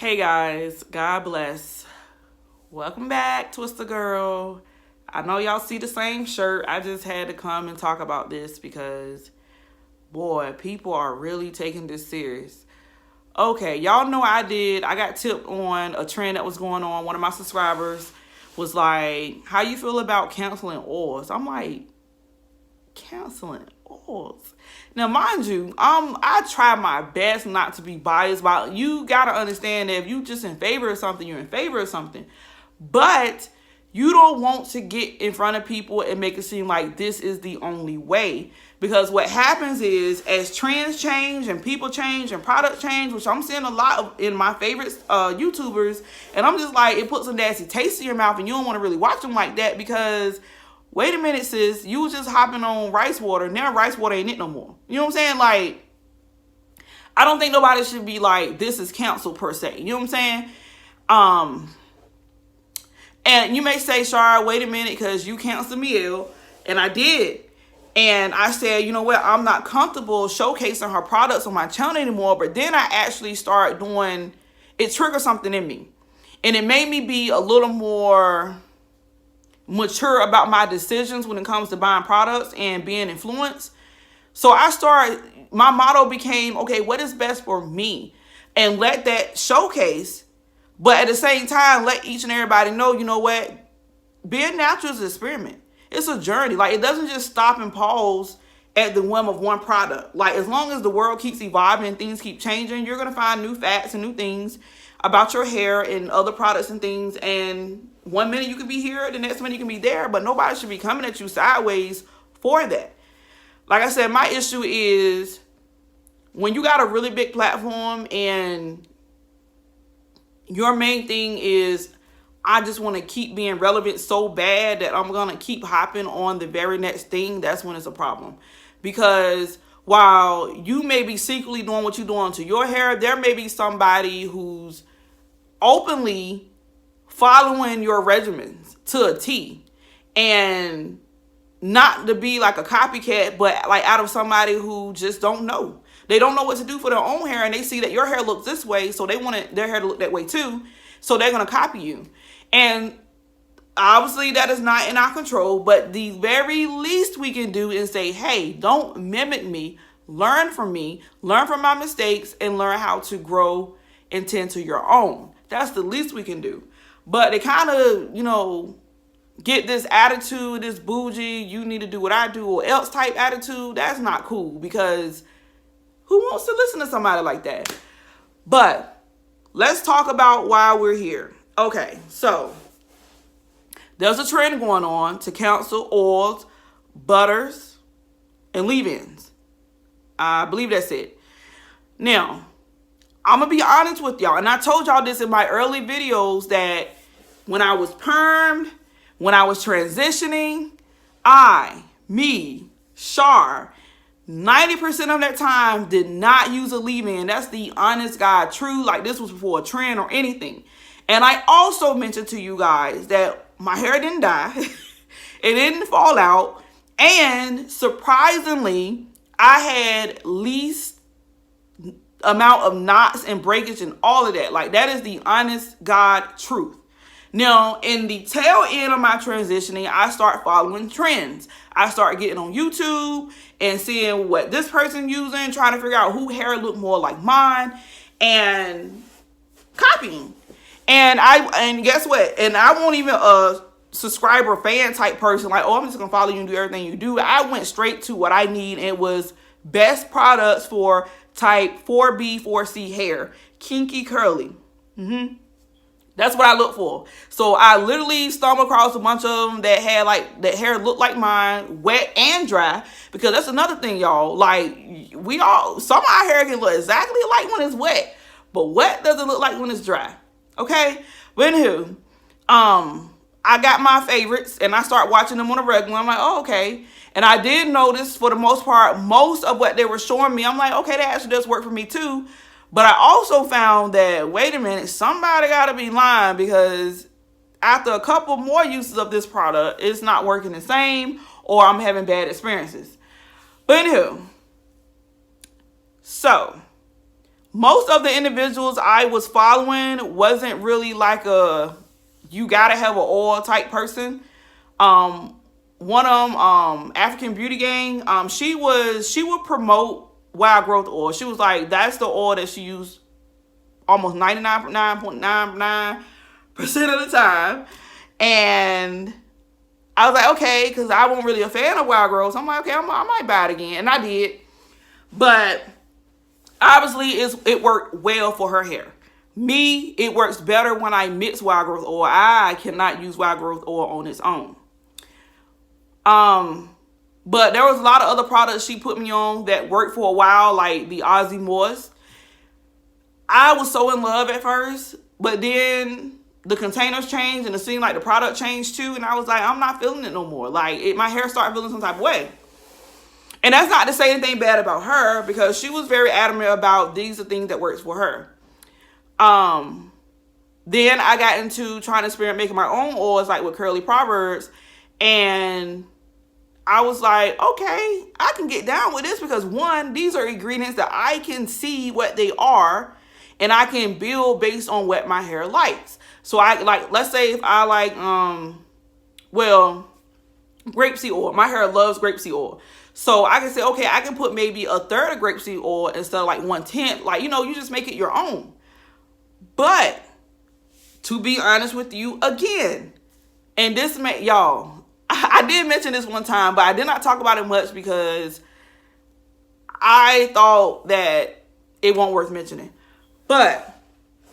Hey guys, God bless. Welcome back, Twister Girl. I know y'all see the same shirt. I just had to come and talk about this because, boy, people are really taking this serious. Okay, y'all know I got tipped on a trend that was going on. One of my subscribers was like, how you feel about canceling oils? I'm like, canceling oils? Now, mind you, I try my best not to be biased, but you gotta understand that if you just in favor of something, you're in favor of something. But you don't want to get in front of people and make it seem like this is the only way. Because what happens is, as trends change and people change and products change, which I'm seeing a lot of in my favorite YouTubers, and I'm just like, it puts a nasty taste in your mouth and you don't want to really watch them like that because, wait a minute, sis, you was just hopping on rice water. Now rice water ain't it no more. You know what I'm saying? Like, I don't think nobody should be like, this is canceled per se. You know what I'm saying? And you may say, Shar, wait a minute, because you canceled Miel. And I did. And I said, you know what? I'm not comfortable showcasing her products on my channel anymore. But then I actually started doing, it triggered something in me. And it made me be a little more mature about my decisions when it comes to buying products and being influenced. So my motto became, okay, what is best for me? And let that showcase. But at the same time, let each and everybody know, you know what? Being natural is an experiment. It's a journey. Like, it doesn't just stop and pause at the whim of one product. Like, as long as the world keeps evolving and things keep changing, you're going to find new facts and new things about your hair and other products and things. And one minute you can be here, the next minute you can be there. But nobody should be coming at you sideways for that. Like I said, my issue is when you got a really big platform and your main thing is, I just want to keep being relevant so bad that I'm going to keep hopping on the very next thing, that's when it's a problem. Because while you may be secretly doing what you're doing to your hair, there may be somebody who's openly following your regimens to a T. And not to be like a copycat, but like out of somebody who just don't know. They don't know what to do for their own hair, and they see that your hair looks this way, so they want their hair to look that way too. So they're going to copy you. And obviously that is not in our control, but the very least we can do is say, hey, don't mimic me. Learn from me. Learn from my mistakes and learn how to grow and tend to your own. That's the least we can do. But they kind of, get this attitude, this bougie, you need to do what I do or else type attitude. That's not cool, because who wants to listen to somebody like that? But let's talk about why we're here. Okay, so there's a trend going on to cancel oils, butters, and leave-ins. I believe that's it. Now, I'm going to be honest with y'all, and I told y'all this in my early videos, that when I was permed, when I was transitioning, Shar, 90% of that time did not use a leave-in. That's the honest God truth. Like, this was before a trend or anything. And I also mentioned to you guys that my hair didn't die. It didn't fall out. And surprisingly, I had least amount of knots and breakage and all of that. Like, that is the honest God truth. Now, in the tail end of my transitioning, I start following trends. I start getting on YouTube and seeing what this person using, trying to figure out who hair look more like mine, and copying. And guess what? And I won't even a subscriber fan type person like, oh, I'm just gonna follow you and do everything you do. I went straight to what I need, and it was best products for type 4B, 4C hair, kinky, curly. That's what I look for. So I literally stumbled across a bunch of them that had that hair looked like mine, wet and dry. Because that's another thing, y'all. Like, some of our hair can look exactly like when it's wet, but wet doesn't look like when it's dry. Okay? But anywho, I got my favorites and I start watching them on a regular. I'm like, oh, okay. And I did notice, for the most part, most of what they were showing me, I'm like, okay, that actually does work for me too. But I also found that, wait a minute, somebody got to be lying, because after a couple more uses of this product, it's not working the same, or I'm having bad experiences. But anywho, so most of the individuals I was following wasn't really like a you gotta have an oil type person. One of them, African Beauty Gang, she would promote Wild Growth Oil. She was like, that's the oil that she used almost 99.999% of the time. And I was like, okay, because I wasn't really a fan of Wild Growth. So I'm like, okay, I might buy it again. And I did. But obviously, it worked well for her hair. Me, it works better when I mix Wild Growth Oil. I cannot use Wild Growth Oil on its own. But there was a lot of other products she put me on that worked for a while, like the Aussie Moist. I was so in love at first, but then the containers changed and it seemed like the product changed too. And I was like, I'm not feeling it no more. Like my hair started feeling some type of way. And that's not to say anything bad about her, because she was very adamant about these are things that works for her. Then I got into trying to experiment making my own oils, like with Curly Proverbs. And I was like, okay, I can get down with this because one, these are ingredients that I can see what they are and I can build based on what my hair likes. So I like, let's say if I like, grapeseed oil. My hair loves grapeseed oil. So I can say, okay, I can put maybe a third of grapeseed oil instead of like 1/10. Like, you just make it your own. But to be honest with you, again, and this y'all, I did mention this one time, but I did not talk about it much because I thought that it won't worth mentioning. But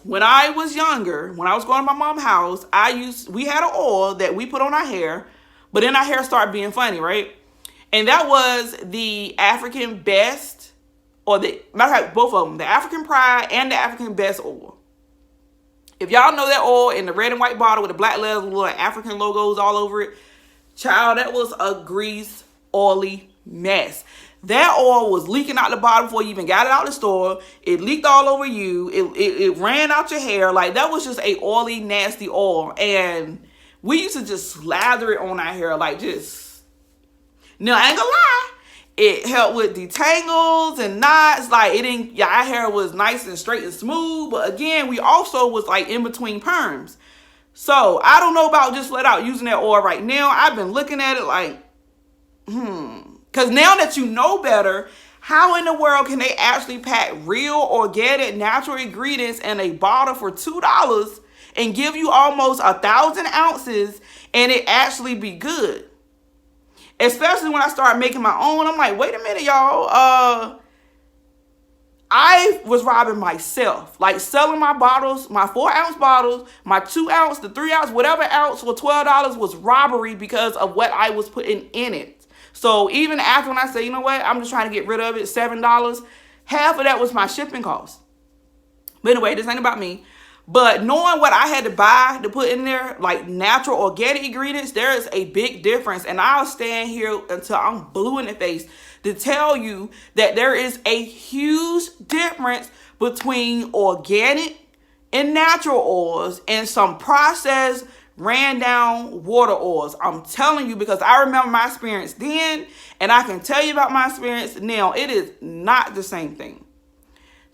when I was younger, when I was going to my mom's house, we had an oil that we put on our hair, but then our hair started being funny, right? And that was the African Best, or matter of fact, both of them, the African Pride and the African Best oil. If y'all know that oil in the red and white bottle with the black letters with little African logos all over it, child, that was a grease, oily mess. That oil was leaking out the bottom before you even got it out the store. It leaked all over you. It ran out your hair. Like, that was just a oily, nasty oil. And we used to just slather it on our hair, like just. Now, I ain't gonna lie. It helped with detangles and knots. Like, our hair was nice and straight and smooth. But again, we also was like in between perms. So I don't know about just let out using that oil right now. I've been looking at it like, Because now that you know better, how in the world can they actually pack real, organic, natural ingredients in a bottle for $2 and give you almost 1,000 ounces and it actually be good? Especially when I started making my own, I'm like, wait a minute, y'all. I was robbing myself, like selling my bottles, my 4-ounce bottles, my 2-ounce, the 3-ounce, whatever ounce for $12 was robbery because of what I was putting in it. So even after when I say, you know what, I'm just trying to get rid of it, $7, half of that was my shipping cost. But anyway, this ain't about me. But knowing what I had to buy to put in there, like natural organic ingredients, there is a big difference. And I'll stand here until I'm blue in the face to tell you that there is a huge difference between organic and natural oils and some processed ran down water oils. I'm telling you, because I remember my experience then, and I can tell you about my experience now. It is not the same thing.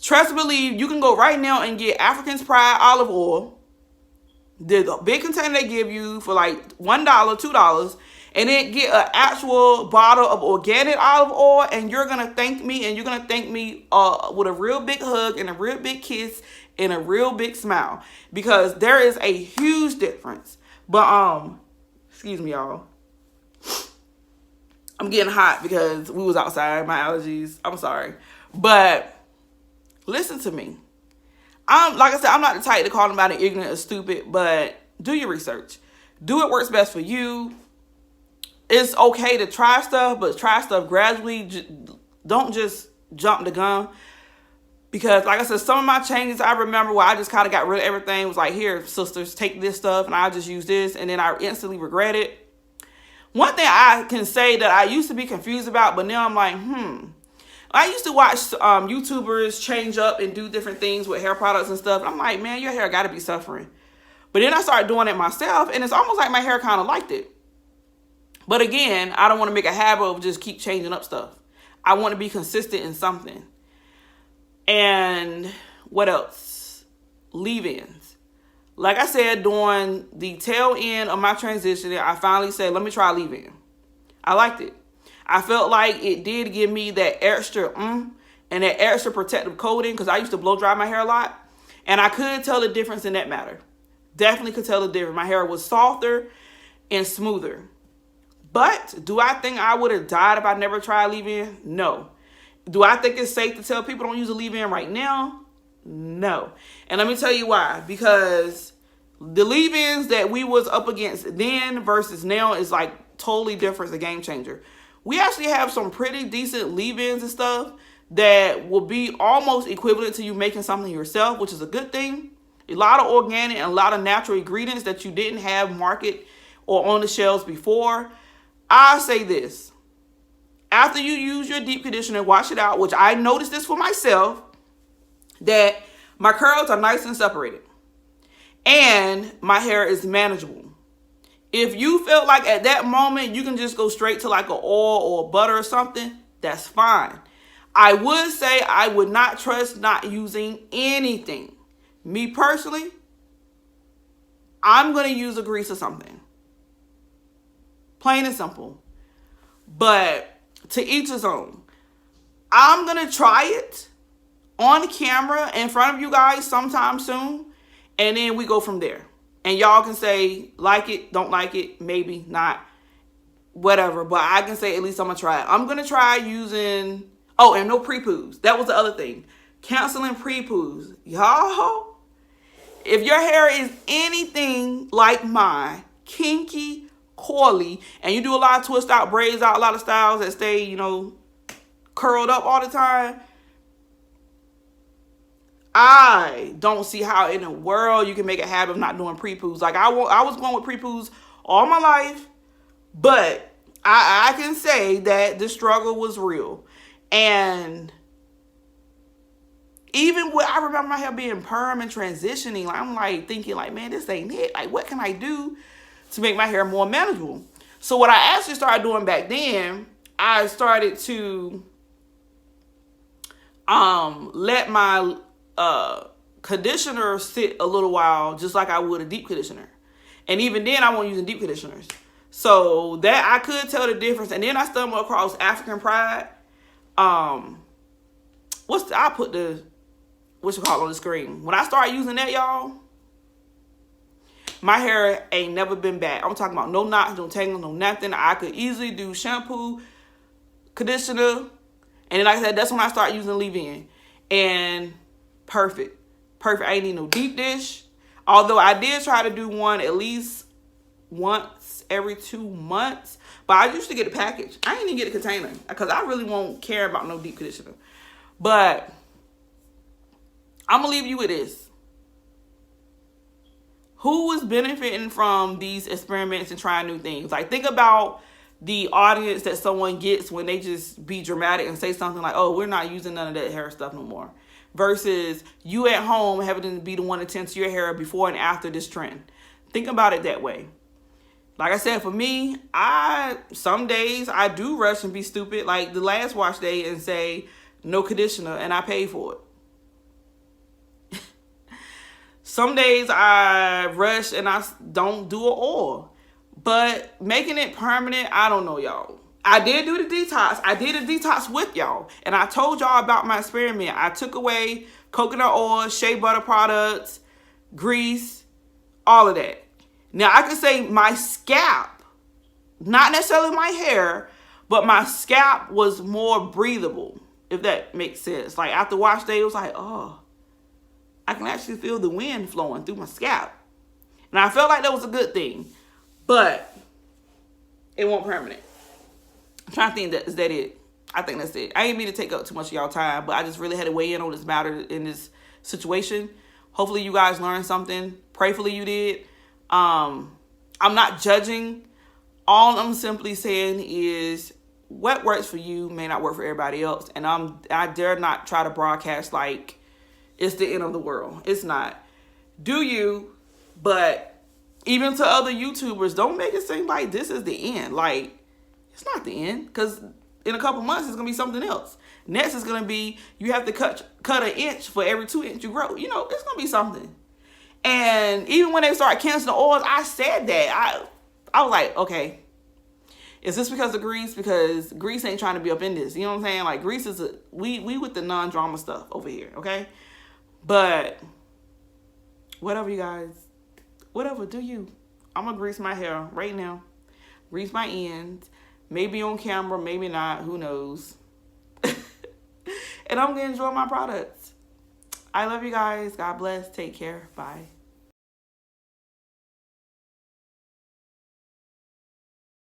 Trust and believe, you can go right now and get African's Pride olive oil, the big container they give you for like $1, $2, and then get an actual bottle of organic olive oil, and you're going to thank me, and you're going to thank me with a real big hug and a real big kiss and a real big smile, because there is a huge difference. But, excuse me, y'all. I'm getting hot because we was outside, my allergies. I'm sorry. But listen to me. Like I said, I'm not the type to call anybody ignorant or stupid, but do your research. Do what works best for you. It's okay to try stuff, but try stuff gradually. Don't just jump the gun. Because, like I said, some of my changes I remember where I just kind of got rid of everything. It was like, here, sisters, take this stuff, and I'll just use this. And then I instantly regret it. One thing I can say that I used to be confused about, but now I'm like, I used to watch YouTubers change up and do different things with hair products and stuff. And I'm like, man, your hair got to be suffering. But then I started doing it myself, and it's almost like my hair kind of liked it. But again, I don't want to make a habit of just keep changing up stuff. I want to be consistent in something. And what else? Leave-ins. Like I said, during the tail end of my transition, I finally said, let me try leave-in. I liked it. I felt like it did give me that extra and that extra protective coating, because I used to blow dry my hair a lot. And I could tell the difference in that matter. Definitely could tell the difference. My hair was softer and smoother. But do I think I would have died if I never tried leave-in? No. Do I think it's safe to tell people don't use a leave-in right now? No. And let me tell you why. Because the leave-ins that we was up against then versus now is like totally different. It's a game changer. We actually have some pretty decent leave-ins and stuff that will be almost equivalent to you making something yourself, which is a good thing. A lot of organic and a lot of natural ingredients that you didn't have market or on the shelves before. I say this. After you use your deep conditioner, wash it out, which I noticed this for myself, that my curls are nice and separated. And my hair is manageable. If you felt like at that moment you can just go straight to like an oil or butter or something, that's fine. I would say I would not trust not using anything. Me personally, I'm going to use a grease or something. Plain and simple. But to each his own. I'm going to try it on camera in front of you guys sometime soon. And then we go from there. And y'all can say, like it, don't like it, maybe not, whatever. But I can say, at least I'm going to try it. I'm going to try using, oh, and no pre-poos. That was the other thing. Canceling pre-poos. Y'all, if your hair is anything like mine, kinky, coily, and you do a lot of twist out, braids out, a lot of styles that stay, you know, curled up all the time, I don't see how in the world you can make a habit of not doing pre-poos. Like I was going with pre-poos all my life, but I can say that the struggle was real. And even with, I remember my hair being perm and transitioning, I'm like thinking like, man, this ain't it. Like, what can I do to make my hair more manageable? So what I actually started doing back then, I started to let my conditioner sit a little while, just like I would a deep conditioner. And even then I wasn't using deep conditioners. So that I could tell the difference. And then I stumbled across African Pride. I'll put the, what you call it on the screen. When I started using that, y'all, my hair ain't never been bad. I'm talking about no knots, no tangles, no nothing. I could easily do shampoo, conditioner, and then like I said, that's when I started using leave-in. And perfect. I ain't need no deep dish. Although I did try to do one at least once every 2 months. But I used to get a package. I ain't even get a container because I really won't care about no deep conditioner. But I'm going to leave you with this. Who is benefiting from these experiments and trying new things? Like, think about the audience that someone gets when they just be dramatic and say something like, oh, we're not using none of that hair stuff no more. Versus you at home having to be the one to tend to your hair before and after this trend. Think about it that way. Like I said, for me, some days I do rush and be stupid, like the last wash day, and say no conditioner, and I pay for it. Some days I rush and I don't do an oil. But making it permanent, I don't know, y'all. I did do the detox. I did a detox with y'all. And I told y'all about my experiment. I took away coconut oil, shea butter products, grease, all of that. Now, I can say my scalp, not necessarily my hair, but my scalp was more breathable, if that makes sense. Like, after wash day, it was like, oh, I can actually feel the wind flowing through my scalp. And I felt like that was a good thing. But it won't permanent. I'm trying to think, is that it? I think that's it. I ain't mean to take up too much of y'all time, but I just really had to weigh in on this matter in this situation. Hopefully you guys learned something. Prayfully you did. I'm not judging. All I'm simply saying is what works for you may not work for everybody else. And I dare not try to broadcast like it's the end of the world. It's not. Do you, but even to other YouTubers, don't make it seem like this is the end. Like, it's not the end, because in a couple months, it's going to be something else. Next is going to be, you have to cut an inch for every 2 inch you grow. You know, it's going to be something. And even when they started canceling the oils, I said that. I was like, okay, is this because of Greece? Because Greece ain't trying to be up in this. You know what I'm saying? Like, Greece is we with the non-drama stuff over here, okay? But whatever, you guys. Whatever, do you. I'm going to grease my hair right now. Grease my ends. Maybe on camera, maybe not. Who knows? And I'm going to enjoy my products. I love you guys. God bless. Take care. Bye.